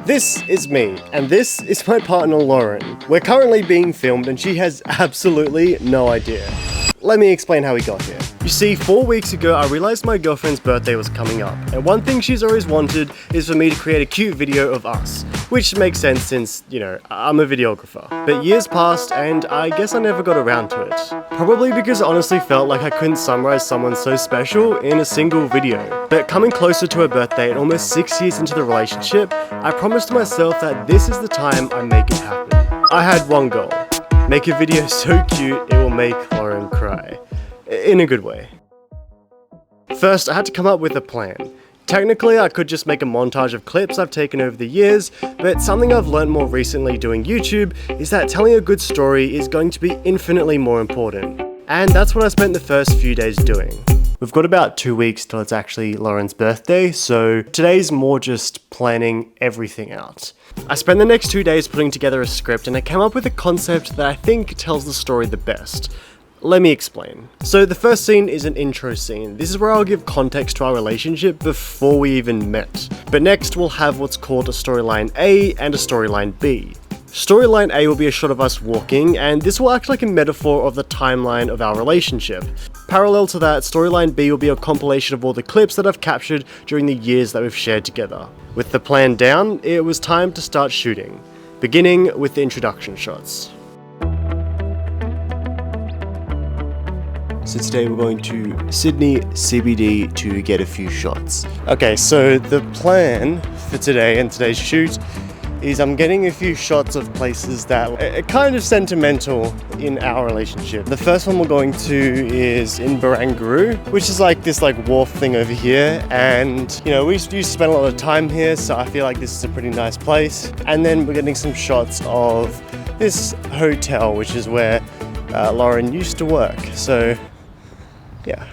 This is me, and this is my partner Lauren. We're currently being filmed and she has absolutely no idea. Let me explain how we got here. You see, 4 weeks ago I realized my girlfriend's birthday was coming up, and one thing she's always wanted is for me to create a cute video of us, which makes sense since, you know, I'm a videographer. But years passed and I guess I never got around to it. Probably because I honestly felt like I couldn't summarize someone so special in a single video. But coming closer to her birthday and almost 6 years into the relationship, I promised myself that this is the time I make it happen. I had one goal: make a video so cute it will make Lauren cry. In a good way. First, I had to come up with a plan. Technically, I could just make a montage of clips I've taken over the years, but something I've learned more recently doing YouTube is that telling a good story is going to be infinitely more important. And that's what I spent the first few days doing. We've got about 2 weeks till it's actually Lauren's birthday, so today's more just planning everything out. I spent the next 2 days putting together a script and I came up with a concept that I think tells the story the best. Let me explain. So the first scene is an intro scene. This is where I'll give context to our relationship before we even met. But next we'll have what's called a storyline A and a storyline B. Storyline A will be a shot of us walking, and this will act like a metaphor of the timeline of our relationship. Parallel to that, storyline B will be a compilation of all the clips that I've captured during the years that we've shared together. With the plan down, it was time to start shooting, beginning with the introduction shots. So today we're going to Sydney CBD to get a few shots. Okay, so the plan for today and today's shoot is I'm getting a few shots of places that are kind of sentimental in our relationship. The first one we're going to is in Barangaroo, which is like this wharf thing over here, and you know, we used to spend a lot of time here, so I feel like this is a pretty nice place. And then we're getting some shots of this hotel, which is where Lauren used to work, so yeah.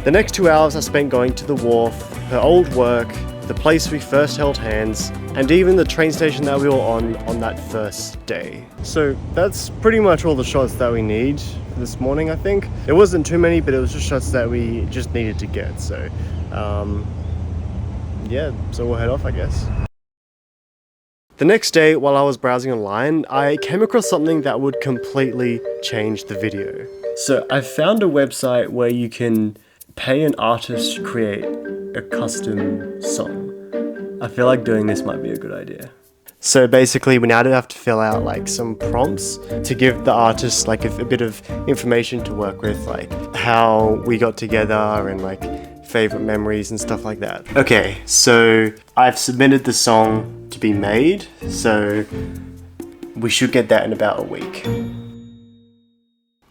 The next 2 hours I spent going to the wharf, her old work, the place we first held hands, and even the train station that we were on that first day. So that's pretty much all the shots that we need for this morning, I think. It wasn't too many, but it was just shots that we just needed to get, so yeah, so we'll head off, I guess. The next day, while I was browsing online, I came across something that would completely change the video. So I found a website where you can pay an artist to create a custom song. I feel like doing this might be a good idea. So basically we now have to fill out like some prompts to give the artist like a bit of information to work with, like how we got together and like favorite memories and stuff like that. Okay, so I've submitted the song to be made, so we should get that in about a week.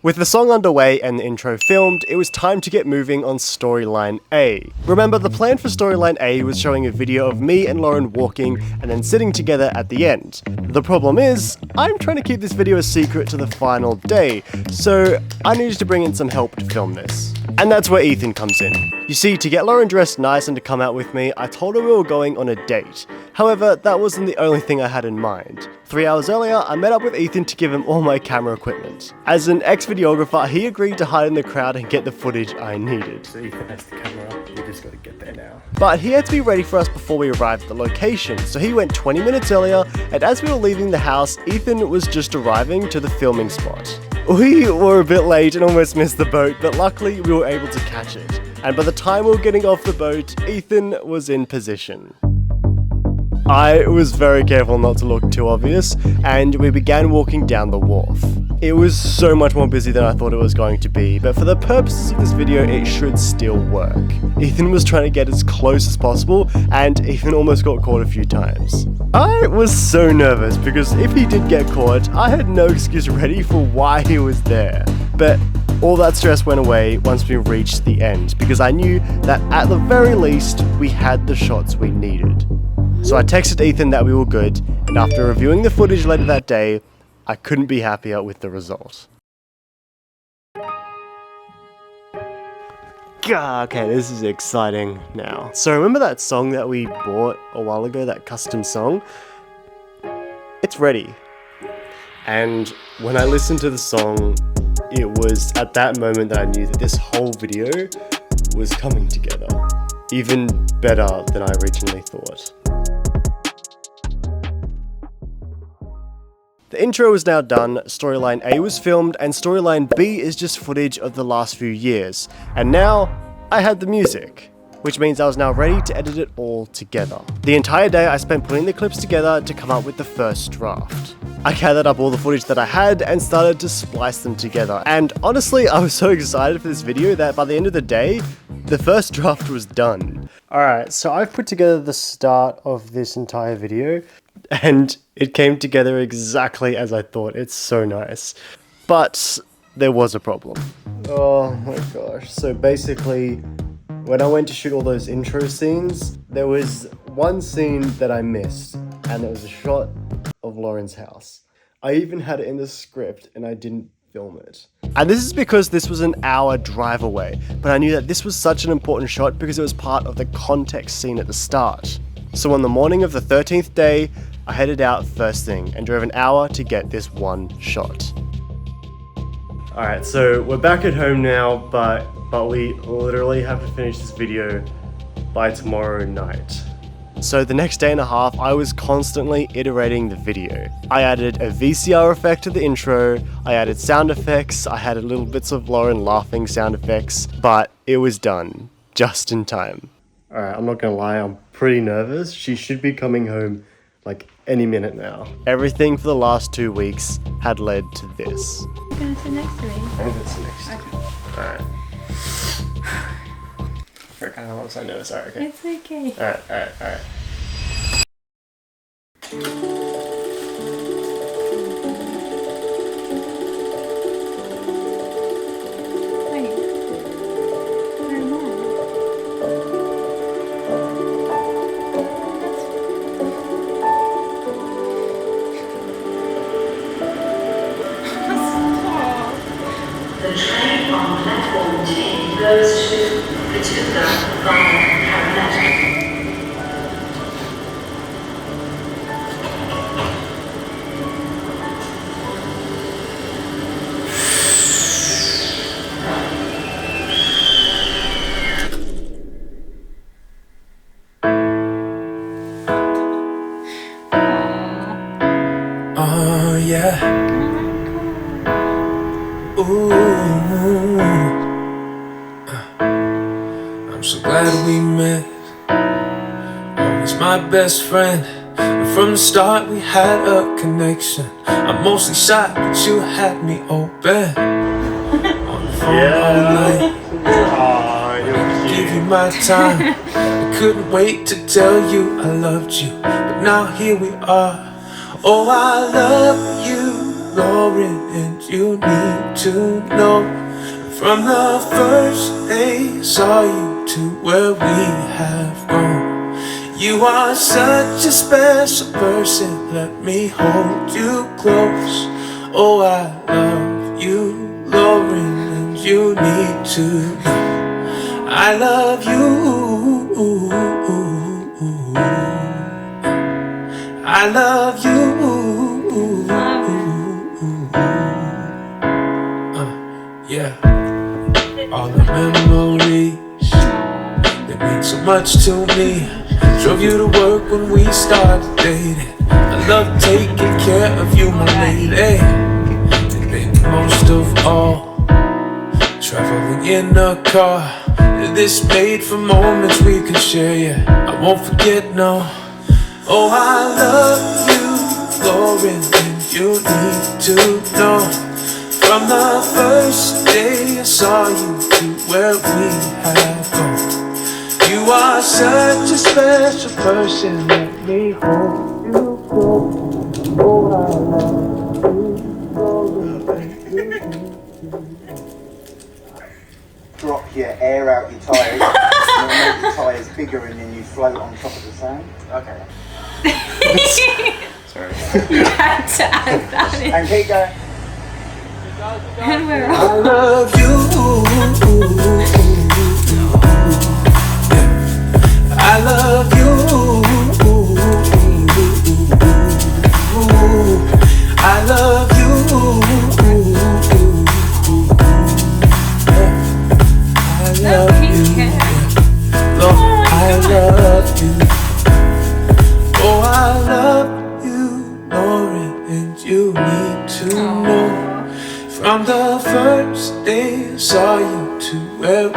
With the song underway and the intro filmed, it was time to get moving on storyline A. Remember, the plan for storyline A was showing a video of me and Lauren walking and then sitting together at the end. The problem is, I'm trying to keep this video a secret to the final day, so I needed to bring in some help to film this. And that's where Ethan comes in. You see, to get Lauren dressed nice and to come out with me, I told her we were going on a date. However, that wasn't the only thing I had in mind. 3 hours earlier, I met up with Ethan to give him all my camera equipment. As an ex-videographer, he agreed to hide in the crowd and get the footage I needed. So Ethan has the camera, we just gotta get there now. But he had to be ready for us before we arrived at the location, so he went 20 minutes earlier, and as we were leaving the house, Ethan was just arriving to the filming spot. We were a bit late and almost missed the boat, but luckily we were able to catch it. And by the time we were getting off the boat, Ethan was in position. I was very careful not to look too obvious, and we began walking down the wharf. It was so much more busy than I thought it was going to be, but for the purposes of this video, it should still work. Ethan was trying to get as close as possible, and Ethan almost got caught a few times. I was so nervous, because if he did get caught, I had no excuse ready for why he was there. But all that stress went away once we reached the end, because I knew that at the very least, we had the shots we needed. So I texted Ethan that we were good, and after reviewing the footage later that day, I couldn't be happier with the result. God, okay, this is exciting now. So remember that song that we bought a while ago, that custom song? It's ready. And when I listened to the song, it was at that moment that I knew that this whole video was coming together. Even better than I originally thought. The intro was now done, storyline A was filmed, and storyline B is just footage of the last few years. And now, I had the music, which means I was now ready to edit it all together. The entire day I spent putting the clips together to come up with the first draft. I gathered up all the footage that I had and started to splice them together. And honestly, I was so excited for this video that by the end of the day, the first draft was done. Alright, so I've put together the start of this entire video, and it came together exactly as I thought. It's so nice. But there was a problem. Oh my gosh. So basically, when I went to shoot all those intro scenes, there was one scene that I missed, and it was a shot of Lauren's house. I even had it in the script and I didn't film it. And this is because this was an hour drive away, but I knew that this was such an important shot because it was part of the context scene at the start. So on the morning of the 13th day, I headed out first thing and drove an hour to get this one shot. Alright, so we're back at home now, but we literally have to finish this video by tomorrow night. So the next day and a half, I was constantly iterating the video. I added a VCR effect to the intro, I added sound effects, I had little bits of Lauren laughing sound effects, but it was done, just in time. Alright, I'm not gonna lie, I'm pretty nervous. She should be coming home like any minute now. Everything for the last 2 weeks had led to this. You're gonna sit next to me? I'm gonna sit next to Okay. Alright. I don't want to say nervous. Alright, okay. It's okay. Alright. Wait. Where am The train on platform 10 goes to Katuka via Parramatta. Oh yeah. Ooh. I'm so glad we met. Always my best friend. And from the start we had a connection. I'm mostly shy, but you had me open. On the phone all night. Give you my time. I couldn't wait to tell you I loved you. But now here we are. Oh, I love you, Lauren, and you need to know. From the first day I saw you to where we have grown. You are such a special person, let me hold you close. Oh, I love you, Lauren, and you need to know. I love you. I love you. Yeah. All the memories, they mean so much to me. Drove you to work when we started dating. I love taking care of you, my lady. And baby, most of all, traveling in a car. This made for moments we could share, yeah. I won't forget, no. Oh, I love you, Lauren, and you need to know. From the first day I saw you to where we have gone. You are such a special person, let me hold you close. Oh, I love you, Lauren, and you need to know. Drop your air out your tyres, and make the tyres bigger, and then you float on top of the sand. Okay. Sorry. You had to add that in. And keep going. And we're I all love you. I love you. I love you. I no love pink you. hair. Lord, I love you. Oh, I love you, Lauren, and you need From the first day I saw you to where we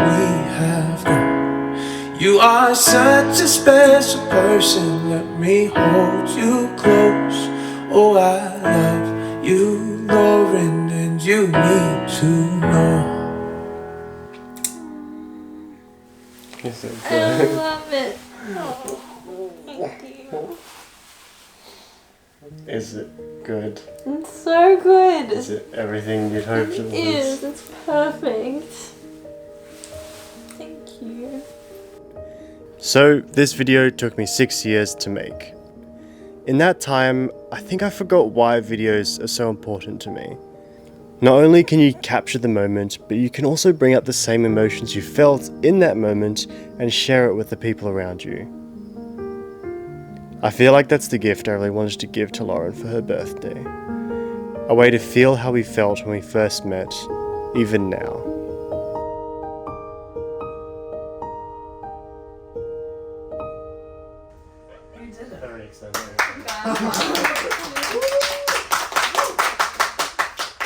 have gone, you are such a special person. Let me hold you close. Oh, I love you, Lauren, and you need to know. Is it I good? love it. Oh, thank you. Is it good? It's so good. Is it everything you'd hoped it It was? is. It's perfect. Thank you. So, this video took me 6 years to make. In that time, I think I forgot why videos are so important to me. Not only can you capture the moment, but you can also bring out the same emotions you felt in that moment and share it with the people around you. I feel like that's the gift I really wanted to give to Lauren for her birthday. A way to feel how we felt when we first met, even now. You did it.